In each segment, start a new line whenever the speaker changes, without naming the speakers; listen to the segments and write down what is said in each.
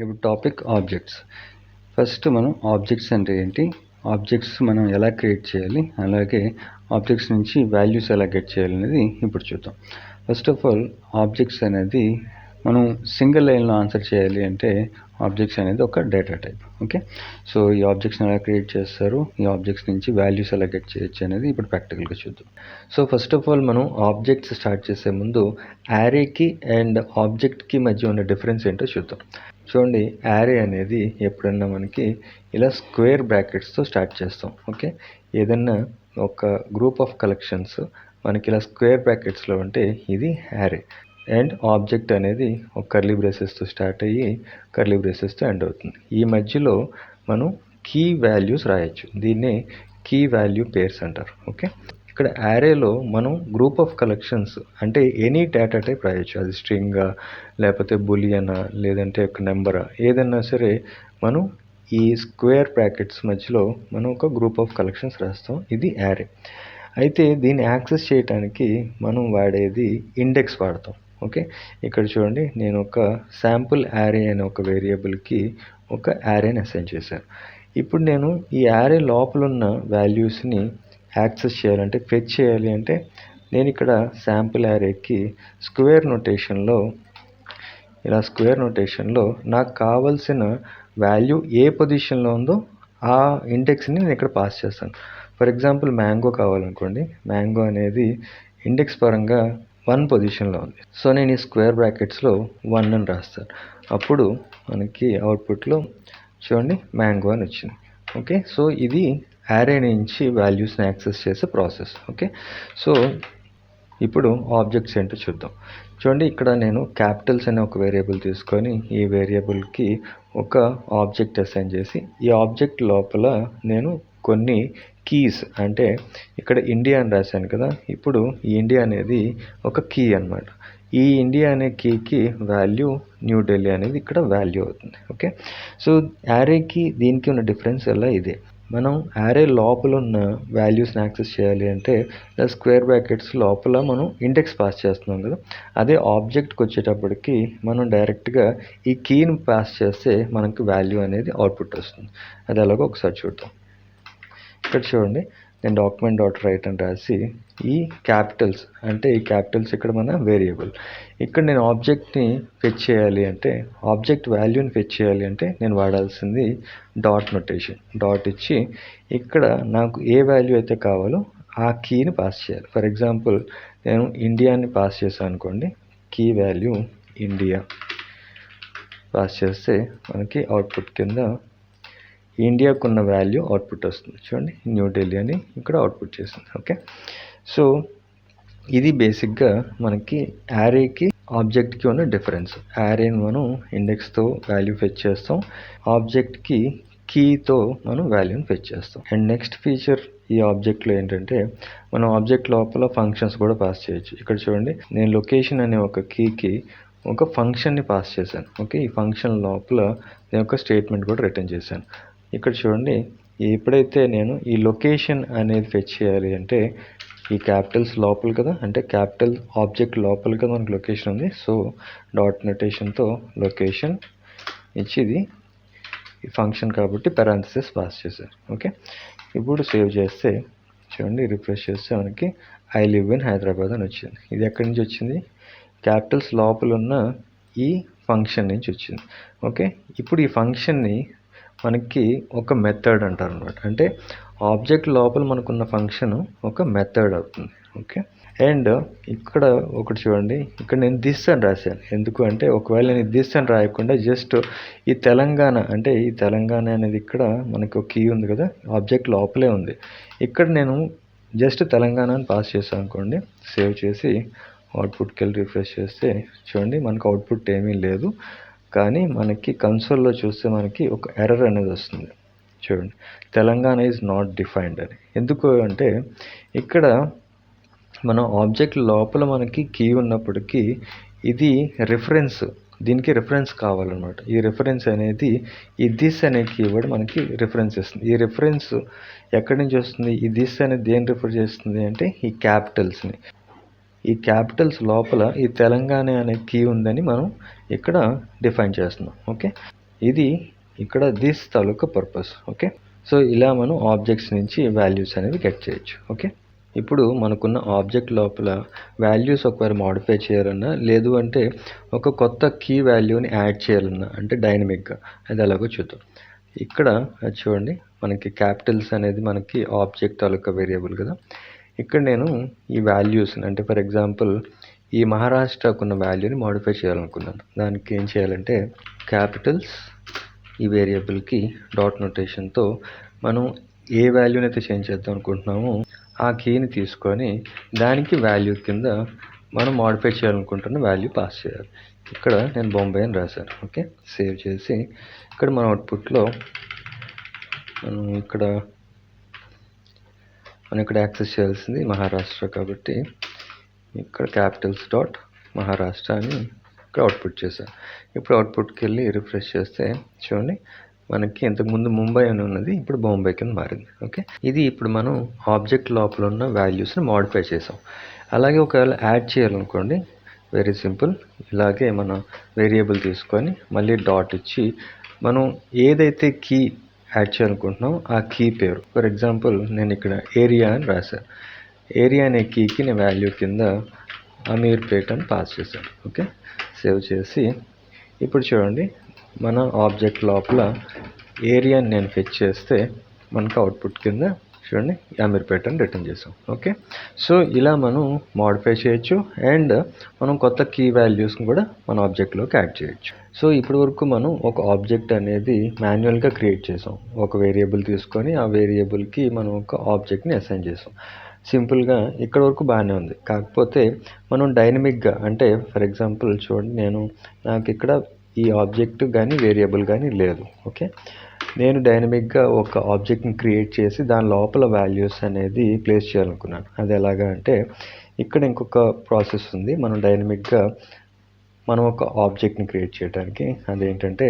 ఇప్పుడు topic objects. First మనం objects అంటే ఏంటి, ఆబ్జెక్ట్స్ మనం ఎలా క్రియేట్ చేయాలి, అలాగే ఆబ్జెక్ట్స్ నుంచి వాల్యూస్ ఎలా గెట్ చేయాలి అనేది ఇప్పుడు చూద్దాం. ఫస్ట్ ఆఫ్ ఆల్ ఆబ్జెక్ట్స్ అనేది మనం సింగిల్ లైన్లో ఆన్సర్ చేయాలి అంటే ఆబ్జెక్ట్స్ అనేది ఒక డేటా టైప్. ఓకే, సో ఈ ఆబ్జెక్ట్స్ని ఎలా క్రియేట్ చేస్తారు, ఈ ఆబ్జెక్ట్స్ నుంచి వాల్యూస్ ఎలా గెట్ చేయొచ్చు అనేది ఇప్పుడు ప్రాక్టికల్గా చూద్దాం. సో ఫస్ట్ ఆఫ్ ఆల్ మనం ఆబ్జెక్ట్స్ స్టార్ట్ చేసే ముందు యారేకి అండ్ ఆబ్జెక్ట్కి మధ్య ఉన్న డిఫరెన్స్ ఏంటో చూద్దాం. చూడండి, యారే అనేది ఎప్పుడన్నా మనకి ఇలా స్క్వేర్ బ్రాకెట్స్తో స్టార్ట్ చేస్తాం. ఓకే, ఏదన్నా ఒక గ్రూప్ ఆఫ్ కలెక్షన్స్ మనకి ఇలా స్క్వేర్ బ్రాకెట్స్లో ఉంటే ఇది యారే. అండ్ ఆబ్జెక్ట్ అనేది ఒక కర్లీ బ్రేసెస్తో స్టార్ట్ అయ్యి కర్లీ బ్రేసెస్తో ఎండ్ అవుతుంది. ఈ మధ్యలో మనం కీ వాల్యూస్ రాయొచ్చు, దీన్నే కీ వాల్యూ పేర్స్ అంటారు. ఓకే, ఇక్కడ యారేలో మనం గ్రూప్ ఆఫ్ కలెక్షన్స్ అంటే ఎనీ డేటా టైప్ రాయొచ్చు, అది స్ట్రింగా లేకపోతే బులియనా లేదంటే ఒక నెంబరా, ఏదన్నా సరే మనం ఈ స్క్వేర్ బ్రాకెట్స్ మధ్యలో మనం ఒక గ్రూప్ ఆఫ్ కలెక్షన్స్ రాస్తాం, ఇది యారే. అయితే దీన్ని యాక్సెస్ చేయడానికి మనం వాడేది ఇండెక్స్ వాడతాం. ఓకే, ఇక్కడ చూడండి, నేను ఒక శాంపుల్ యారే అనే ఒక వేరియబుల్కి ఒక యారేని అసైన్ చేశాను. ఇప్పుడు నేను ఈ యారే లోపల ఉన్న వాల్యూస్ని యాక్సెస్ చేయాలంటే, ఫెచ్ చేయాలి అంటే, నేను ఇక్కడ శాంపుల్ యారేకి స్క్వేర్ నొటేషన్లో ఇలా స్క్వేర్ నొటేషన్లో నాకు కావాల్సిన వాల్యూ ఏ పొజిషన్లో ఉందో ఆ ఇండెక్స్ని నేను ఇక్కడ పాస్ చేస్తాను. ఫర్ ఎగ్జాంపుల్ మ్యాంగో కావాలనుకోండి, మ్యాంగో అనేది ఇండెక్స్ పరంగా 1 పొజిషన్లో ఉంది. సో నేను ఈ స్క్వేర్ బ్రాకెట్స్లో 1 అని రాస్తాను. అప్పుడు మనకి అవుట్పుట్లో చూడండి మ్యాంగో అని వచ్చింది. ఓకే, సో ఇది యారే నుంచి వాల్యూస్ని యాక్సెస్ చేసే ప్రాసెస్. ఓకే, సో ఇప్పుడు ఆబ్జెక్ట్స్ ఏంటో చూద్దాం. చూడండి, ఇక్కడ నేను క్యాపిటల్స్ అనే ఒక వేరియబుల్ తీసుకొని ఈ వేరియబుల్కి ఒక ఆబ్జెక్ట్ అసైన్ చేసి, ఈ ఆబ్జెక్ట్ లోపల నేను కొన్ని కీస్ అంటే ఇక్కడ ఇండియా అని రాశాను కదా, ఇప్పుడు ఈ ఇండియా అనేది ఒక కీ అన్నమాట. ఈ ఇండియా అనే కీకి వాల్యూ న్యూఢిల్లీ అనేది ఇక్కడ వాల్యూ అవుతుంది. ఓకే, సో యారేకి దీనికి ఉన్న డిఫరెన్స్ ఎలా ఇదే. మనం యారే లోపల ఉన్న వాల్యూస్ని యాక్సెస్ చేయాలి అంటే స్క్వేర్ బ్రాకెట్స్ లోపల మనం ఇండెక్స్ పాస్ చేస్తున్నాం కదా, అదే ఆబ్జెక్ట్కి వచ్చేటప్పటికి మనం డైరెక్ట్గా ఈ కీని పాస్ చేస్తే మనకి వాల్యూ అనేది అవుట్పుట్ వస్తుంది. అది ఎలాగో ఒకసారి చూద్దాం. ఇక్కడ చూడండి, నేను డాక్యుమెంట్ డాట్ రైట్ అని రాసి ఈ క్యాపిటల్స్ అంటే ఈ క్యాపిటల్స్ ఇక్కడ మన వేరియబుల్. ఇక్కడ నేను ఆబ్జెక్ట్ని ఫెచ్ చేయాలి అంటే, ఆబ్జెక్ట్ వాల్యూని ఫెచ్ చేయాలి అంటే నేను వాడాల్సింది డాట్ నొటేషన్. డాట్ ఇచ్చి ఇక్కడ నాకు ఏ వాల్యూ అయితే కావాలో ఆ కీని పాస్ చేయాలి. ఫర్ ఎగ్జాంపుల్ నేను ఇండియాని పాస్ చేశాను అనుకోండి, కీ వాల్యూ ఇండియా పాస్ చేస్తే మనకి అవుట్పుట్ కింద ఇండియాకున్న వాల్యూ అవుట్పుట్ వస్తుంది. చూడండి, న్యూఢిల్లీ అని ఇక్కడ అవుట్పుట్ చేస్తుంది. ఓకే, సో ఇది బేసిక్గా మనకి యారేకి ఆబ్జెక్ట్కి ఉన్న డిఫరెన్స్. యారేని మనం ఇండెక్స్తో వాల్యూ ఫెచ్ చేస్తాం, ఆబ్జెక్ట్కి కీతో మనం వాల్యూని ఫెచ్ చేస్తాం. అండ్ నెక్స్ట్ ఫీచర్ ఈ ఆబ్జెక్ట్లో ఏంటంటే, మనం ఆబ్జెక్ట్ లోపల ఫంక్షన్స్ కూడా పాస్ చేయొచ్చు. ఇక్కడ చూడండి, నేను లొకేషన్ అనే ఒక కీకి ఒక ఫంక్షన్ని పాస్ చేశాను. ఓకే, ఈ ఫంక్షన్ లోపల నేను ఒక స్టేట్మెంట్ కూడా రిటర్న్ చేశాను. ఇక్కడ చూడండి, ఎప్పుడైతే నేను ఈ లొకేషన్ అనేది ఫెచ్ చేయాలి అంటే ఈ క్యాపిటల్స్ లోపల కదా, అంటే క్యాపిటల్ ఆబ్జెక్ట్ లోపల కదా మనకు లొకేషన్ ఉంది. సో డాట్ నొటేషన్తో లొకేషన్ ఇచ్చి ఇది ఈ ఫంక్షన్ కాబట్టి పారాంథసిస్ పాస్ చేశారు. ఓకే, ఇప్పుడు సేవ్ చేస్తే చూడండి, రిఫ్రెష్ చేస్తే మనకి ఐ లివ్ ఇన్ హైదరాబాద్ అని వచ్చింది. ఇది ఎక్కడి నుంచి వచ్చింది, క్యాపిటల్స్ లోపల ఉన్న ఈ ఫంక్షన్ నుంచి వచ్చింది. ఓకే, ఇప్పుడు ఈ ఫంక్షన్ని మనకి ఒక మెథడ్ అంటారు అనమాట. అంటే ఆబ్జెక్ట్ లోపల మనకున్న ఫంక్షన్ ఒక మెథడ్ అవుతుంది. ఓకే, అండ్ ఇక్కడ ఒకటి చూడండి, ఇక్కడ నేను దిస్ అని రాశాను. ఎందుకు అంటే ఒకవేళ నేను దిస్ అని రాయకుండా జస్ట్ ఈ తెలంగాణ అంటే ఈ తెలంగాణ అనేది ఇక్కడ మనకు ఒక కీ ఉంది కదా, ఆబ్జెక్ట్ లోపలే ఉంది. ఇక్కడ నేను జస్ట్ తెలంగాణ అని పాస్ చేశాను అనుకోండి, సేవ్ చేసి అవుట్పుట్కి వెళ్ళి రిఫ్రెష్ చేస్తే చూడండి మనకు అవుట్పుట్ ఏమీ లేదు, కానీ మనకి కన్సోల్లో చూస్తే మనకి ఒక ఎర్రర్ అనేది వస్తుంది. చూడండి, తెలంగాణ ఈజ్ నాట్ డిఫైన్డ్ అని. ఎందుకు అంటే ఇక్కడ మన ఆబ్జెక్ట్ లోపల మనకి కీ ఉన్నప్పటికీ ఇది రిఫరెన్స్, దీనికి రిఫరెన్స్ కావాలన్నమాట. ఈ రిఫరెన్స్ అనేది ఈ దిస్ అనే కీవర్డ్ మనకి రిఫరెన్స్ ఇస్తుంది. ఈ రిఫరెన్స్ ఎక్కడి నుంచి వస్తుంది, ఈ దిస్ అనేది దేని రిఫర్ చేస్తుంది అంటే ఈ క్యాపిటల్స్ని. ఈ క్యాపిటల్స్ లోపల ఈ తెలంగాణ అనే కీ ఉందని మనం ఇక్కడ డిఫైన్ చేస్తున్నాం. ఓకే, ఇది ఇక్కడ this taluka purpose. Okay, so ఇలా మనం ఆబ్జెక్ట్స్ నుంచి వాల్యూస్ అనేవి గెట్ చేయొచ్చు. ఓకే, ఇప్పుడు మనకున్న ఆబ్జెక్ట్ లోపల వాల్యూస్ ఒకవేళ మోడిఫై చేయాలన్నా, లేదు అంటే ఒక కొత్త కీ వాల్యూని యాడ్ చేయాలన్నా, అంటే డైనమిక్గా, అది ఎలాగో చూద్దాం. ఇక్కడ అది చూడండి, మనకి క్యాపిటల్స్ అనేది మనకి ఆబ్జెక్ట్ తాలూకా వేరియబుల్ కదా. ఇక్కడ నేను ఈ వాల్యూస్ని, అంటే ఫర్ ఎగ్జాంపుల్ ఈ మహారాష్ట్రకున్న వాల్యూని మోడిఫై చేయాలనుకున్నాను. దానికి ఏం చేయాలంటే క్యాపిటల్స్ ఈ వేరియబుల్కి డాట్ నోటేషన్తో మనం ఏ వాల్యూని అయితే చేంజ్ చేద్దాం అనుకుంటున్నామో ఆ కీని తీసుకొని దానికి వాల్యూ కింద మనం మోడిఫై చేయాలనుకుంటున్న వాల్యూ పాస్ చేయాలి. ఇక్కడ నేను బొంబాయి అని రాశాను. ఓకే, సేవ్ చేసి ఇక్కడ మన అవుట్పుట్లో మనం ఇక్కడ యాక్సెస్ చేయాల్సింది మహారాష్ట్ర కాబట్టి ఇక్కడ క్యాపిటల్స్ డాట్ మహారాష్ట్ర అని ఇక్కడ అవుట్పుట్ చేశాను. ఇప్పుడు అవుట్పుట్కి వెళ్ళి రిఫ్రెష్ చేస్తే చూడండి, మనకి ఇంతకుముందు ముంబై అని ఉన్నది ఇప్పుడు బొంబాయి కింద మారింది. ఓకే, ఇది ఇప్పుడు మనం ఆబ్జెక్ట్ లోపల ఉన్న వాల్యూస్ని మోడిఫై చేసాం. అలాగే ఒకవేళ యాడ్ చేయాలనుకోండి, వెరీ సింపుల్. ఇలాగే మన వేరియబుల్ తీసుకొని మళ్ళీ డాట్ ఇచ్చి మనం ఏదైతే కీ యాడ్ చేయాలనుకుంటున్నాం ఆ కీ పేరు, ఫర్ ఎగ్జాంపుల్ నేను ఇక్కడ ఏరియా అని రాశాను. ఏరియా అనే కీకి నేను వాల్యూ కింద అమీర్పేట్ అని పాస్ చేశాను. ఓకే, సేవ్ చేసి ఇప్పుడు చూడండి, మన ఆబ్జెక్ట్ లోపల ఏరియాని నేను ఫెచ్ చేస్తే మనకు అవుట్పుట్ కింద చూడండి అమీర్పేట్ అని రిటర్న్ చేసాం. ఓకే, సో ఇలా మనం మోడిఫై చేయొచ్చు అండ్ మనం కొత్త కీ వాల్యూస్ని కూడా మన ఆబ్జెక్ట్లోకి యాడ్ చేయొచ్చు. సో ఇప్పటి వరకు మనం ఒక ఆబ్జెక్ట్ అనేది మాన్యువల్గా క్రియేట్ చేసాం. ఒక వేరియబుల్ తీసుకొని ఆ వేరియబుల్కి మనం ఒక ఆబ్జెక్ట్ని అసైన్ చేసాం. సింపుల్గా ఇక్కడ వరకు బాగానే ఉంది. కాకపోతే మనం డైనమిక్గా, అంటే ఫర్ ఎగ్జాంపుల్ చూడండి, నాకు ఇక్కడ ఈ ఆబ్జెక్ట్ కానీ వేరియబుల్ కానీ లేదు. ఓకే, నేను డైనమిక్గా ఒక ఆబ్జెక్ట్ని క్రియేట్ చేసి దాని లోపల వాల్యూస్ అనేది ప్లేస్ చేయాలనుకున్నాను. అది ఎలాగా అంటే ఇక్కడ ఇంకొక ప్రాసెస్ ఉంది. మనం డైనమిక్గా మనం ఒక ఆబ్జెక్ట్ని క్రియేట్ చేయడానికి, అదేంటంటే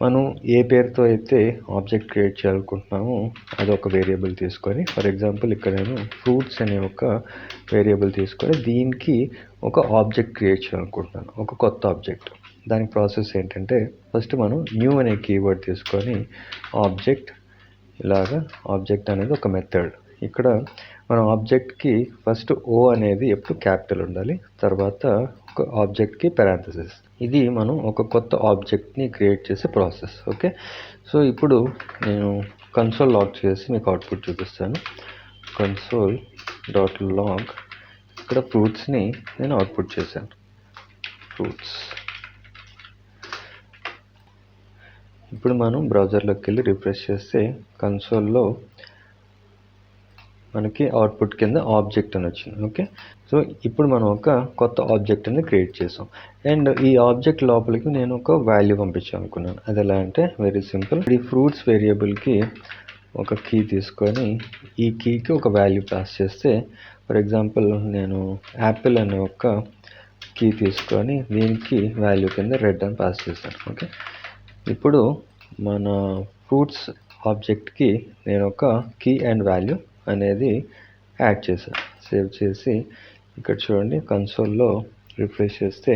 మనం ఏ పేరుతో అయితే ఆబ్జెక్ట్ క్రియేట్ చేయాలనుకుంటున్నామో అది ఒక వేరియబుల్ తీసుకొని, ఫర్ ఎగ్జాంపుల్ ఇక్కడ నేను ఫ్రూట్స్ అనే ఒక వేరియబుల్ తీసుకొని దీనికి ఒక ఆబ్జెక్ట్ క్రియేట్ చేయాలనుకుంటున్నాను, ఒక కొత్త ఆబ్జెక్ట్. దానికి ప్రాసెస్ ఏంటంటే ఫస్ట్ మనం న్యూ అనే కీవర్డ్ తీసుకొని ఆబ్జెక్ట్, ఇలాగా ఆబ్జెక్ట్ అనేది ఒక మెథడ్. ఇక్కడ మన ఆబ్జెక్ట్కి ఫస్ట్ ఓ అనేది ఎప్పుడు క్యాపిటల్ ఉండాలి, తర్వాత ఒక ఆబ్జెక్ట్కి పారాంథసిస్. ఇది మనం ఒక కొత్త ఆబ్జెక్ట్ని క్రియేట్ చేసే ప్రాసెస్. ఓకే, సో ఇప్పుడు నేను కన్సోల్ లాగ్ చేసి మీకు అవుట్పుట్ చూపిస్తాను. కన్సోల్ డాట్ లాగ్, ఇక్కడ ఫ్రూట్స్ని నేను అవుట్పుట్ చేశాను. ఫ్రూట్స్. ఇప్పుడు మనం బ్రౌజర్లోకి వెళ్ళి రిఫ్రెష్ చేస్తే కన్సోల్లో మనకి అవుట్పుట్ కింద ఆబ్జెక్ట్ అని వచ్చింది. ఓకే, సో ఇప్పుడు మనం ఒక కొత్త ఆబ్జెక్ట్ అనేది క్రియేట్ చేసాం అండ్ ఈ ఆబ్జెక్ట్ లోపలికి నేను ఒక వాల్యూ పంపించాలనుకున్నాను. అది ఎలా అంటే వెరీ సింపుల్. ఈ ఫ్రూట్స్ వేరియబుల్కి ఒక కీ తీసుకొని ఈ కీకి ఒక వాల్యూ పాస్ చేస్తే, ఫర్ ఎగ్జాంపుల్ నేను యాపిల్ అనే ఒక కీ తీసుకొని దీనికి వాల్యూ కింద రెడ్ అని పాస్ చేశాను. ఓకే, ఇప్పుడు మన ఫ్రూట్స్ ఆబ్జెక్ట్కి నేను ఒక కీ అండ్ వాల్యూ అనేది యాడ్ చేశాను. సేవ్ చేసి ఇక్కడ చూడండి కన్సోల్లో రిఫ్రెష్ చేస్తే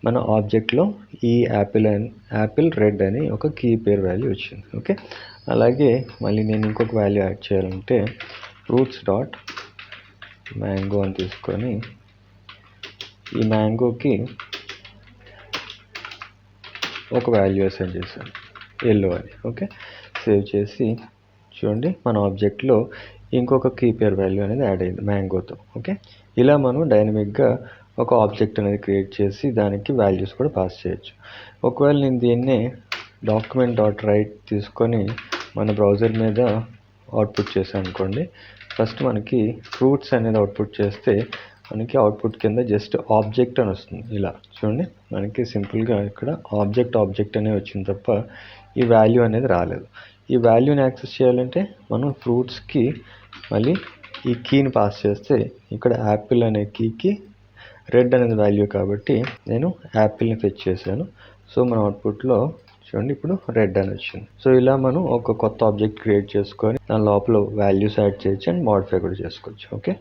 మన ఆబ్జెక్ట్లో ఈ యాపిల్ రెడ్ అని ఒక కీ పేరు వాల్యూ వచ్చింది. ఓకే, అలాగే మళ్ళీ నేను ఇంకొక వాల్యూ యాడ్ చేయాలంటే ఫ్రూట్స్ డాట్ మ్యాంగో అని తీసుకొని ఈ మ్యాంగోకి ఒక వాల్యూ అసైన్ చేశాను, ఎల్లో అని. ఓకే, సేవ్ చేసి చూడండి మన ఆబ్జెక్ట్లో ఇంకొక కీ పేర్ వాల్యూ అనేది యాడ్ అయింది మ్యాంగోతో. ఓకే, ఇలా మనం డైనమిక్గా ఒక ఆబ్జెక్ట్ అనేది క్రియేట్ చేసి దానికి వాల్యూస్ కూడా పాస్ చేయొచ్చు. ఒకవేళ నేను దీన్నే డాక్యుమెంట్ డాట్ రైట్ తీసుకొని మన బ్రౌజర్ మీద అవుట్పుట్ చేశాను అనుకోండి, ఫస్ట్ మనకి ఫ్రూట్స్ అనేది అవుట్పుట్ చేస్తే మనకి అవుట్పుట్ కింద జస్ట్ ఆబ్జెక్ట్ అని వస్తుంది. ఇలా చూడండి, మనకి సింపుల్గా ఇక్కడ ఆబ్జెక్ట్ అనే వచ్చింది తప్ప ఈ వాల్యూ అనేది రాలేదు. ఈ వాల్యూని యాక్సెస్ చేయాలంటే మనం ఫ్రూట్స్కి మళ్ళీ ఈ కీని పాస్ చేస్తే ఇక్కడ యాపిల్ అనే కీకి రెడ్ అనేది వాల్యూ కాబట్టి నేను యాపిల్ని ఫెచ్ చేశాను. సో మన అవుట్పుట్లో చూడండి ఇప్పుడు రెడ్ అని వచ్చింది. సో ఇలా మనం ఒక కొత్త ఆబ్జెక్ట్ క్రియేట్ చేసుకొని దాని లోపల వాల్యూస్ యాడ్ చేయొచ్చు అండ్ మోడిఫై కూడా చేసుకోవచ్చు. ఓకే.